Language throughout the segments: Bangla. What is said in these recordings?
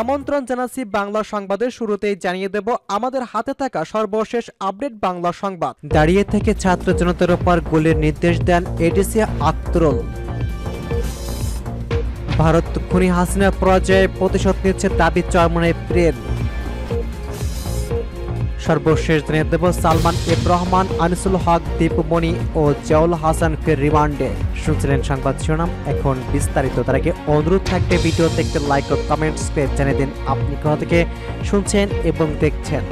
আমন্ত্রণ জানাচ্ছি বাংলা সংবাদের শুরুতেই জানিয়ে দেব আমাদের হাতে থাকা সর্বশেষ আপডেট বাংলা সংবাদ। দাঁড়িয়ে থেকে ছাত্র জনতার উপর গুলির নির্দেশ দেন এডিসি আক্তরুল। ভারত খুনি হাসিনা পরাজয়ে প্রতিশোধ নিচ্ছে দাবি চরমনাই পীরের। সর্বশেষ জানিয়ে দেব সালমান এফ রহমান, আনিসুল হক, দীপুমণি ও জিয়াউল হাসান ফের রিমান্ডে। শুনছিলেন সংবাদ শিরোনাম, এখন বিস্তারিত। তার আগে অনুরোধ থাকবে ভিডিওতে একটি লাইক ও কমেন্টস পেজ জানিয়ে দিন আপনি কোথা থেকে শুনছেন এবং দেখছেন।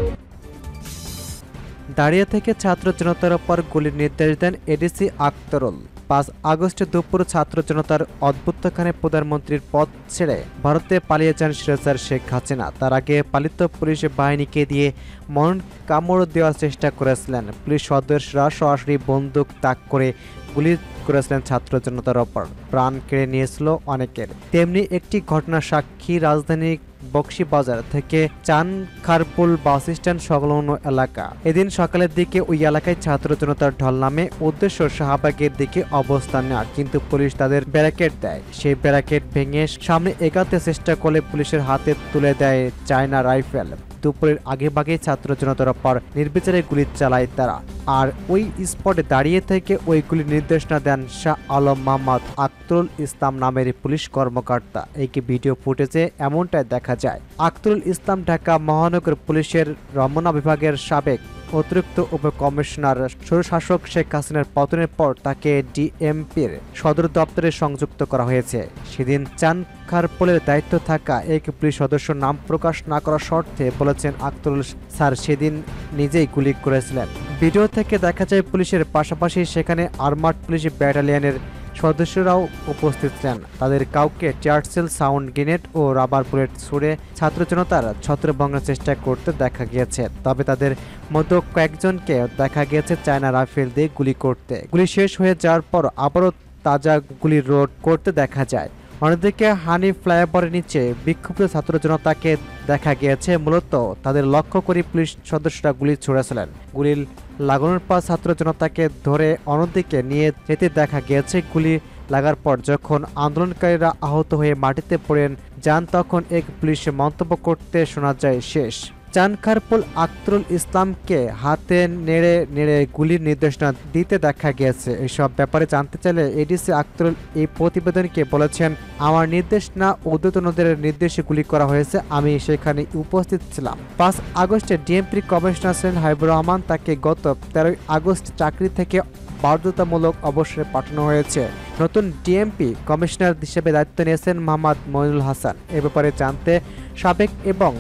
দাঁড়িয়ে থেকে ছাত্র জনতার উপর গুলির নির্দেশ দেন এডিসি আক্তরুল। 5 আগস্টে দুপুর ছাত্র জনতার অভ্যুত্থানে প্রধানমন্ত্রীর পদ ছেড়ে ভারতে পালিয়ে যান সিরাজার শেখ হাসিনা। তার আগে পালিত পুলিশ বাহিনীকে দিয়ে মরণ কামড় দেওয়ার চেষ্টা করেছিলেন। পুলিশ সদস্যরা সরাসরি বন্দুক তাক করে গুলি করেছিলেন ছাত্র জনতার ওপর। প্রাণ কেড়ে নিয়েছিল অনেকের। তেমনি একটি ঘটনার সাক্ষী রাজধানী বক্সিবাজার থেকে চানখারপুল বাস স্ট্যান্ড সংলগ্ন এলাকা। এদিন সকালের দিকে ওই এলাকায় ছাত্র জনতার ঢল নামে উদ্দেশ্য শাহবাগের দিকে অবস্থান নেওয়া, কিন্তু পুলিশ তাদের ব্যারিকেড দেয়। সেই ব্যারিকেড ভেঙে সামনে এগাতে চেষ্টা করলে পুলিশের হাতে তুলে দেয় চায়না রাইফেল। দুপুরের আগেভাগে ছাত্র জনতার উপর নির্বিচারে গুলি চালায় তারা। আর ওই স্পটে দাঁড়িয়ে থেকে ওই গুলির নির্দেশনা দেন শাহ আলম মোহাম্মদ আক্তরুল ইসলাম নামের পুলিশ কর্মকর্তা। এই ভিডিও ফুটেজে এমনটাই দেখা যায়। আক্তরুল ইসলাম ঢাকা মহানগর পুলিশের রমনা বিভাগের সাবেক অতিরিক্ত উপকমিশনার। স্বৈরশাসক শেখ হাসিনার পতনের পর তাকে ডিএমপির সদর দপ্তরে সংযুক্ত করা হয়েছে। সেদিন চানখারপুলের দায়িত্ব থাকা এক পুলিশ সদস্য নাম প্রকাশ না করার শর্তে বলেছেন আক্তরুল স্যার সেদিন নিজেই গুলি করেছিলেন। ভিডিও থেকে দেখা যায় পুলিশের পাশাপাশি সেখানে আর্মার্ড পুলিশ ব্যাটালিয়নের সদস্যরাও উপস্থিত ছিলেন। তাদের কাউকে টিয়ারশেল, সাউন্ড গ্রেনেড ও রাবার বুলেট ছুড়ে ছাত্র জনতার ছত্রভঙ্গের চেষ্টা করতে দেখা গিয়েছে। তবে তাদের মধ্যে কয়েকজনকে দেখা গিয়েছে চায়না রাইফেল দিয়ে গুলি করতে। গুলি শেষ হয়ে যাওয়ার পর আবারও তাজা গুলি রোড করতে দেখা যায়। অন্যদিকে হানি ফ্লাইওভারের নিচে বিক্ষুব্ধ ছাত্র জনতাকে দেখা গিয়েছে মূলত তাদের লক্ষ্য করে পুলিশ সদস্যরা গুলি ছুড়েছিলেন। গুলির লাগানোর পর ছাত্র জনতাকে ধরে অন্যদিকে নিয়ে যেতে দেখা গিয়েছে। গুলি লাগার পর যখন আন্দোলনকারীরা আহত হয়ে মাটিতে পড়ে যান তখন এক পুলিশ মন্তব্য করতে শোনা যায় শেষ। চানখারপুল আক্তরুল ইসলামকে হাতে নেড়ে নেড়ে গুলির নির্দেশনা দিতে দেখা গিয়েছে। এসব ব্যাপারে জানতে চাইলে এডিসি আক্তরুল এই প্রতিবেদনকে বলেছেন, আমার নির্দেশ না, ঊর্ধ্বতনদের নির্দেশে গুলি করা হয়েছে, আমি সেখানে উপস্থিত ছিলাম। 5 আগস্টে ডিএমপি কমিশনার ছিলেন হাবিবুর রহমান। তাকে গত 13 আগস্ট চাকরি থেকে বাধ্যতামূলক অবসরে পাঠানো হয়েছে। নতুন ডিএমপি কমিশনার হিসেবে দায়িত্ব নিয়েছেন মোহাম্মদ মইনুল হাসান। এ ব্যাপারে জানতে সাবেক এবং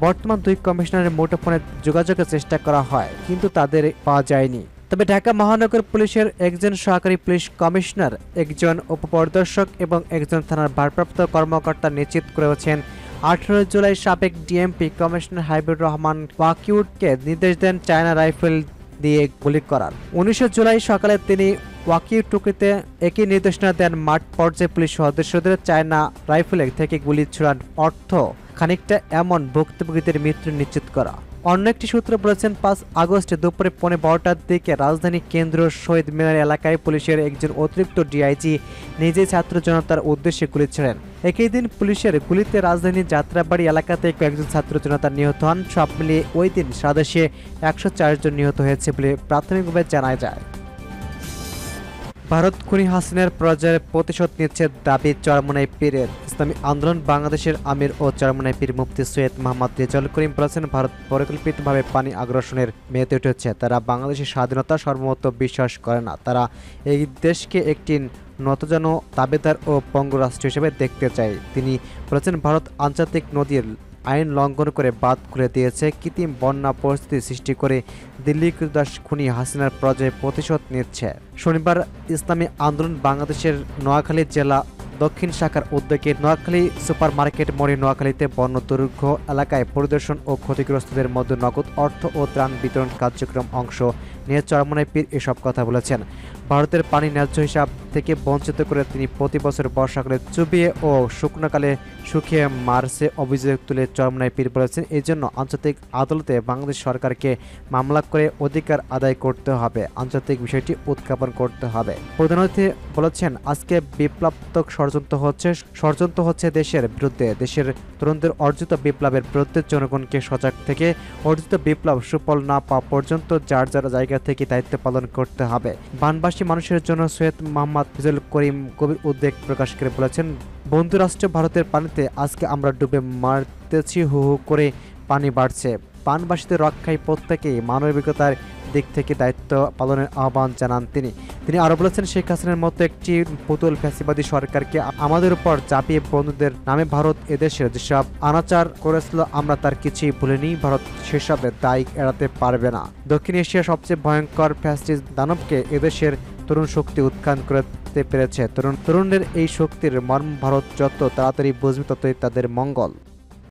বর্তমান 2 কমিশনারের মুঠোফোনে যোগাযোগের চেষ্টা করা হয়, কিন্তু তাদের পাওয়া যায়নি। তবে ঢাকা মহানগর পুলিশের একজন সহকারী পুলিশ কমিশনার, একজন উপপরিদর্শক এবং একজন থানার ভারপ্রাপ্ত কর্মকর্তা নিশ্চিত করেছেন 18 জুলাই সাবেক ডিএমপি কমিশনার হাবিবুর রহমান ওয়াকিউটকে নির্দেশ দেন চায়না রাইফেল দিয়ে গুলি করার। 19 জুলাই সকালে তিনি ওয়াকিউটুকিতে একই নির্দেশনা দেন মাঠ পর্যায়ে পুলিশ সদস্যদের চায়না রাইফেল থেকে গুলি ছোড়ার অর্থ খানিকটা এমন ভুক্তভোগীদের মৃত্যু নিশ্চিত করা। অন্য একটি সূত্র বলেছেন 5 আগস্টে দুপুরে 12:15টার দিকে রাজধানী কেন্দ্র শহীদ মিনার এলাকায় পুলিশের একজন অতিরিক্ত ডিআইজি নিজেই ছাত্র জনতার উদ্দেশ্যে গুলি ছেড়েন। একই দিন পুলিশের গুলিতে রাজধানীর যাত্রাবাড়ি এলাকাতে কয়েকজন ছাত্র জনতা নিহত হন। সব মিলিয়ে ওই দিন সারা দেশে 104 জন নিহত হয়েছে বলে প্রাথমিকভাবে জানা যায়। ভারত খুনি হাসিনার পরাজয়ের প্রতিশোধ নিচ্ছে দাবি চরমনাই পীরের। ইসলামী আন্দোলন বাংলাদেশের আমির ও চরমনাই পীর মুফতি সৈয়দ মোহাম্মদ রেজাউল করিম বলেছেন, ভারত পরিকল্পিতভাবে পানি আগ্রাসনের মেতে উঠেছে। তারা বাংলাদেশের স্বাধীনতা সর্বমত বিশ্বাস করে না। তারা এই দেশকে একটি নতজান দাবেদার ও পঙ্গু রাষ্ট্র হিসেবে দেখতে চায়। তিনি বলেছেন, ভারত আন্তর্জাতিক নদীর আইন লঙ্ঘন করে বাঁধ খুলে দিয়েছে, কৃত্রিম বন্যা পরিস্থিতি সৃষ্টি করে দিল্লি খুনি হাসিনার পরাজয়ে প্রতিশোধ নিচ্ছে। শনিবার ইসলামী আন্দোলন বাংলাদেশের নোয়াখালী জেলা দক্ষিণ শাখার উদ্যোগে নোয়াখালী সুপার মার্কেট মোড়ে নোয়াখালীতে বন্যা দুর্গ এলাকায় পরিদর্শন ও ক্ষতিগ্রস্তদের মধ্যে নগদ অর্থ ও ত্রাণ বিতরণ কার্যক্রম অংশ নিয়ে চরমনাই পীর এসব কথা বলেছেন। ভারতের পানি ন্যায্য হিসাব থেকে বঞ্চিত করে তিনি প্রতি বছর বর্ষাকালে চুবিয়ে ও শুকনোকালে শুকিয়ে মার্চে অভিযোগ তুলে চরমনায় পীর বলেছেন। এই জন্য আন্তর্জাতিক আদালতে বাংলাদেশ সরকারকে মামলা করে অধিকার আদায় করতে হবে, আন্তর্জাতিক বিষয়টি উত্থাপন করতে হবে। প্রধানমন্ত্রী বলেছেন, আজকে বিপ্লবাত্মক ষড়যন্ত্র হচ্ছে দেশের বিরুদ্ধে, দেশের তরুণদের অর্জিত বিপ্লবের বিরুদ্ধে। জনগণকে সজাগ থেকে অর্জিত বিপ্লব সুফল না পাওয়া পর্যন্ত যার যার জায়গা থেকে দায়িত্ব পালন করতে হবে। বানবাসী মানুষের জন্য সৈয়দ মোহাম্মদ ফজল করিম গভীর উদ্বেগ প্রকাশ করে বলেছেন, বন্ধু রাষ্ট্র ভারতের পানিতে আজকে আমরা ডুবে মারতেছি, হু হু করে পানি বাড়ছে। বানবাসীদের রক্ষায় প্রত্যেকেই মানবিকতার দিক থেকে দায়িত্ব পালনের আহ্বান জানান তিনি আরো বলেছেন, শেখ হাসিনার মতো একটি পুতুল ফ্যাসিবাদী সরকারকে আমাদের উপর চাপিয়ে বন্ধুদের নামে ভারত এদেশের যেসব অনাচার করেছিল আমরা তার কিছুই ভুলিনি। ভারত সেসবের দায় এড়াতে পারবে না। দক্ষিণ এশিয়ার সবচেয়ে ভয়ঙ্কর ফ্যাসিস্ট দানবকে এদেশের তরুণ শক্তি উৎখান করতে পেরেছে। তরুণদের এই শক্তির মর্ম ভারত যত তাড়াতাড়ি বুঝবে ততই তাদের মঙ্গল।